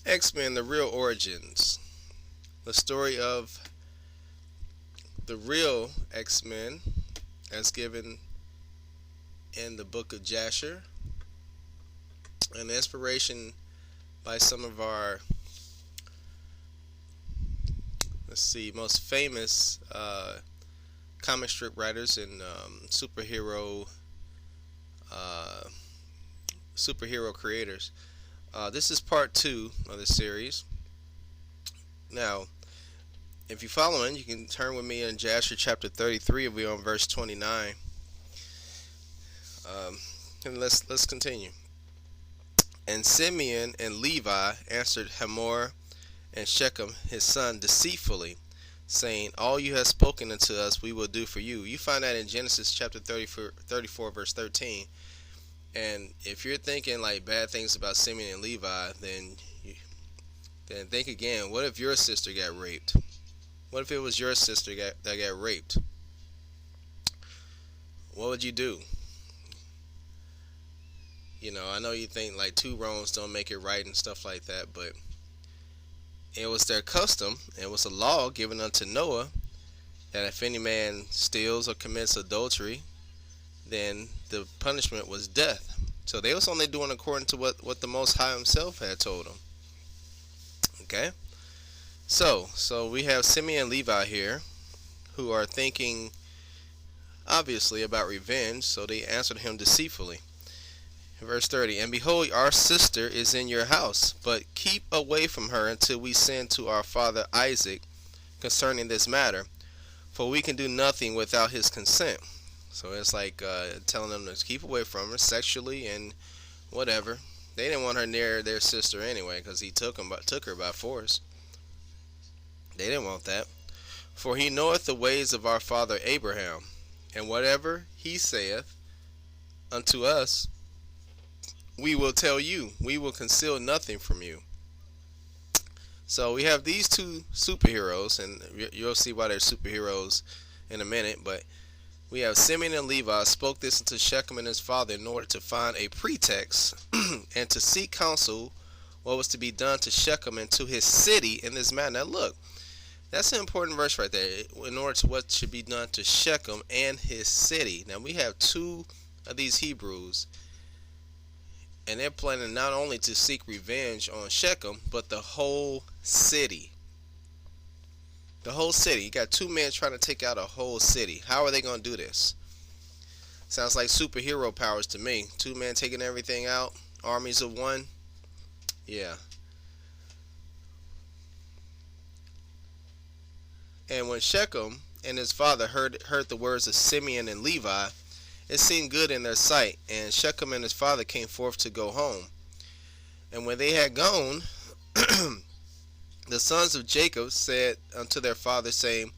X-Men: The Real Origins. The story of the real X-Men as given in the book of Jasher, and inspiration by some of our, most famous comic strip writers and uh, superhero creators. This is part two of the series. Now, if you're following, you can turn with me in Jasher Chapter 33, and we're on verse 29. And let's continue. And Simeon and Levi answered Hamor and Shechem his son deceitfully, saying, All you have spoken unto us we will do for you. You find that in Genesis chapter 34 verse 13. And if you're thinking like bad things about Simeon and Levi, then think again. What if your sister got raped? What if it was your sister that got raped? What would you do? I know you think like two wrongs don't make it right and stuff like that, but it was their custom. It was a law given unto Noah that if any man steals or commits adultery, then the punishment was death. So they was only doing according to what the Most High Himself had told them. Okay, so we have Simeon and Levi here, who are thinking obviously about revenge. So they answered him deceitfully. Verse 30, And behold, our sister is in your house, but keep away from her until we send to our father Isaac concerning this matter, for we can do nothing without his consent. So it's like telling them to keep away from her sexually and whatever. They didn't want her near their sister anyway, because he took her by force. They didn't want that. For he knoweth the ways of our father Abraham, and whatever he saith unto us, we will tell you. We will conceal nothing from you. So we have these two superheroes, and you'll see why they're superheroes in a minute, but we have Simeon and Levi spoke this unto Shechem and his father in order to find a pretext and to seek counsel what was to be done to Shechem and to his city in this matter. Now look, that's an important verse right there. In order to what should be done to Shechem and his city. Now we have two of these Hebrews, and they're planning not only to seek revenge on Shechem, but the whole city. The whole city. You got two men trying to take out a whole city. How are they going to do this? Sounds like superhero powers to me. Two men taking everything out. Armies of one. Yeah. And when Shechem and his father heard the words of Simeon and Levi, it seemed good in their sight, and Shechem and his father came forth to go home. And when they had gone, the sons of Jacob said unto their father, saying,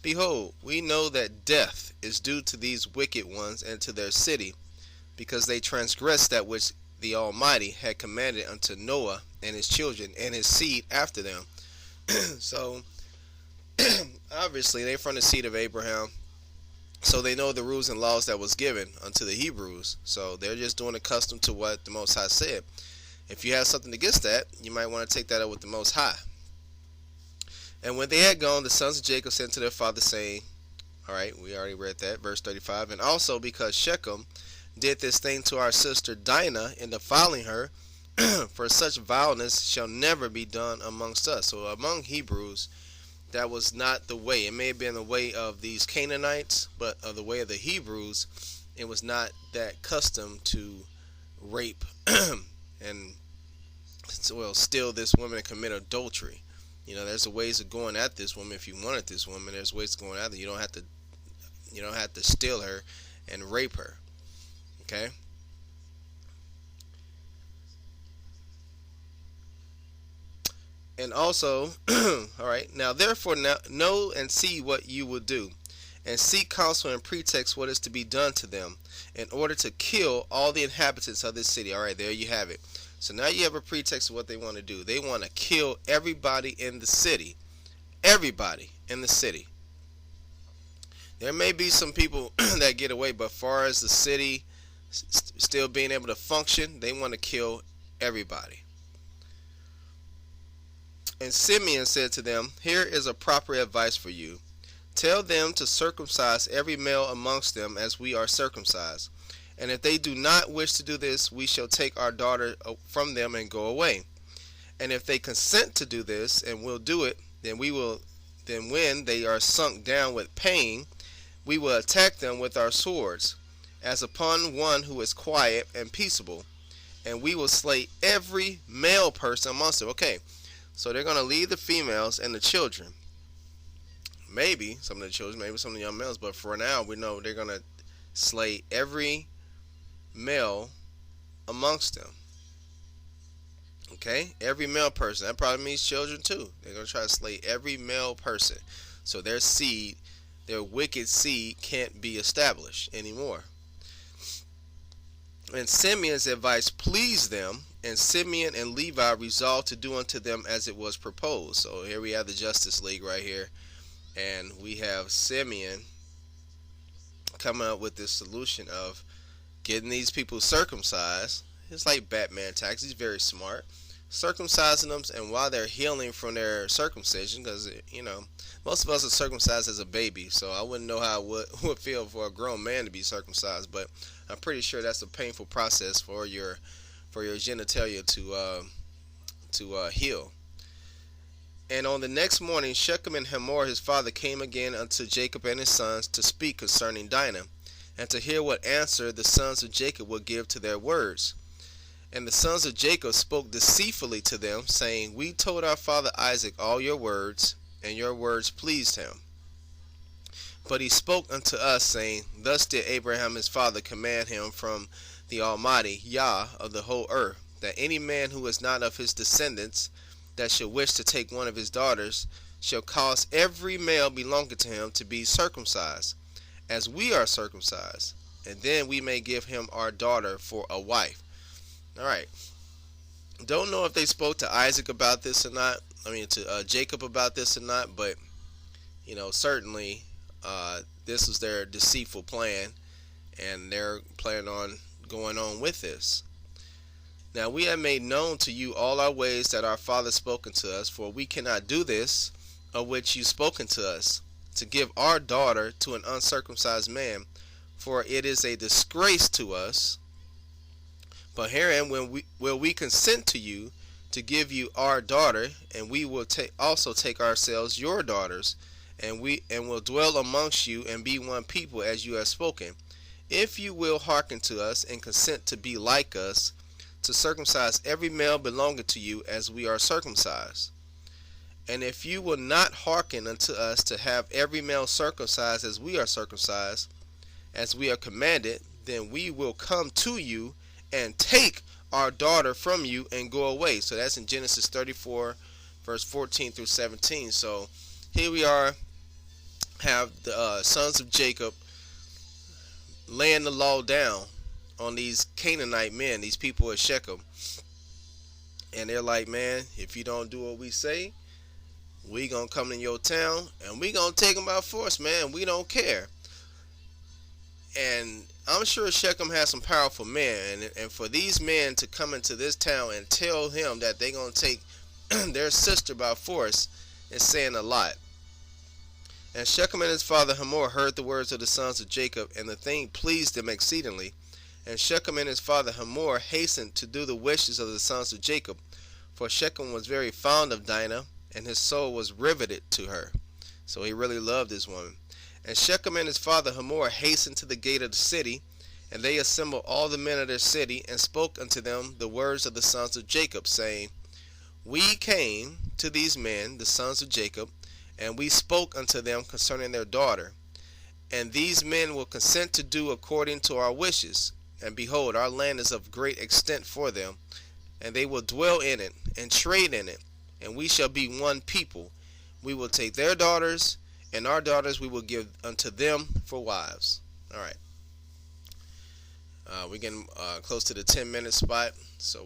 Behold, we know that death is due to these wicked ones and to their city, because they transgressed that which the Almighty had commanded unto Noah and his children and his seed after them. So, obviously, they're from the seed of Abraham. So they know the rules and laws that was given unto the Hebrews. So they're just doing accustomed to what the Most High said. If you have something against that, you might want to take that up with the Most High. And when they had gone, the sons of Jacob sent to their father, saying, Alright, we already read that, verse 35. And also because Shechem did this thing to our sister Dinah in defiling her, for such vileness shall never be done amongst us. So among Hebrews, that was not the way. It may have been the way of these Canaanites, but of the way of the Hebrews, it was not that custom to rape and steal this woman and commit adultery. There's ways of going at this woman. If you wanted this woman, there's ways of going at her. You don't have to steal her and rape her. Okay. And also, all right, now therefore know and see what you will do, and seek counsel and pretext what is to be done to them, in order to kill all the inhabitants of this city. All right, there you have it. So now you have a pretext of what they want to do. They want to kill everybody in the city. Everybody in the city. There may be some people that get away, but as far as the city still being able to function, they want to kill everybody. And Simeon said to them, here is a proper advice for you. Tell them to circumcise every male amongst them as we are circumcised. And if they do not wish to do this, we shall take our daughter from them and go away. And if they consent to do this and will do it, then when they are sunk down with pain, we will attack them with our swords, as upon one who is quiet and peaceable, and we will slay every male person amongst them. Okay, so they're going to leave the females and the children. Maybe some of the children, maybe some of the young males, but for now we know they're going to slay every male amongst them. Okay, every male person. That probably means children too. They're going to try to slay every male person. So their seed, their wicked seed, can't be established anymore. And Simeon's advice pleased them, and Simeon and Levi resolved to do unto them as it was proposed. So here we have the Justice League right here. And we have Simeon coming up with this solution of getting these people circumcised. It's like Batman tactics. He's very smart. Circumcising them, and while they're healing from their circumcision, because most of us are circumcised as a baby, so I wouldn't know how it would feel for a grown man to be circumcised, but I'm pretty sure that's a painful process for your genitalia to heal. And on the next morning, Shechem and Hamor his father came again unto Jacob and his sons to speak concerning Dinah, and to hear what answer the sons of Jacob would give to their words. And the sons of Jacob spoke deceitfully to them, saying, we told our father Isaac all your words, and your words pleased him. But he spoke unto us, saying, thus did Abraham his father command him from the Almighty, Yah, of the whole earth, that any man who is not of his descendants, that shall wish to take one of his daughters, shall cause every male belonging to him to be circumcised, as we are circumcised, and then we may give him our daughter for a wife. Alright, don't know if they spoke to Isaac about this or not, to Jacob about this or not, but, certainly this was their deceitful plan, and they're planning on going on with this. Now we have made known to you all our ways that our father spoken to us, for we cannot do this of which you spoken to us, to give our daughter to an uncircumcised man, for it is a disgrace to us. But herein will we consent to you to give you our daughter, and we will also take ourselves your daughters, and will dwell amongst you and be one people as you have spoken, if you will hearken to us and consent to be like us, to circumcise every male belonging to you as we are circumcised. And if you will not hearken unto us to have every male circumcised as we are circumcised, as we are commanded, then we will come to you and take our daughter from you and go away. So that's in Genesis 34 verse 14 through 17. So here we are, have the sons of Jacob laying the law down on these Canaanite men, these people at Shechem, and they're like, man, if you don't do what we say, we gonna come in your town and we gonna take them by force, man. We don't care. And I'm sure Shechem has some powerful men, and for these men to come into this town and tell him that they're going to take their sister by force is saying a lot. And Shechem and his father Hamor heard the words of the sons of Jacob, and the thing pleased them exceedingly. And Shechem and his father Hamor hastened to do the wishes of the sons of Jacob, for Shechem was very fond of Dinah, and his soul was riveted to her. So he really loved this woman. And Shechem and his father Hamor hastened to the gate of the city, and they assembled all the men of their city, and spoke unto them the words of the sons of Jacob, saying, we came to these men, the sons of Jacob, and we spoke unto them concerning their daughter. And these men will consent to do according to our wishes. And behold, our land is of great extent for them, and they will dwell in it, and trade in it, and we shall be one people. We will take their daughters, and our daughters we will give unto them for wives. All right. We're getting close to the 10-minute spot. So,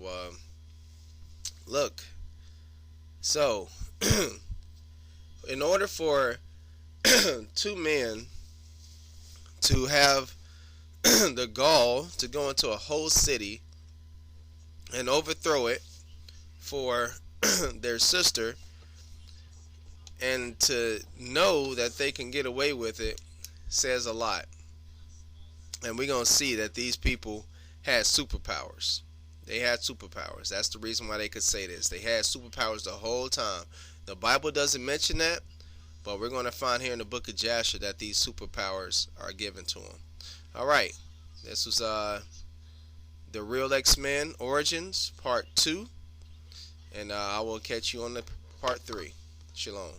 look. So, in order for two men to have the gall to go into a whole city and overthrow it for their sister And to know that they can get away with it says a lot. And we're going to see that these people had superpowers. They had superpowers. That's the reason why they could say this. They had superpowers the whole time. The Bible doesn't mention that, but we're going to find here in the book of Jasher that these superpowers are given to them. All right. This was the Real X-Men Origins Part 2. And I will catch you on the Part 3. Shalom.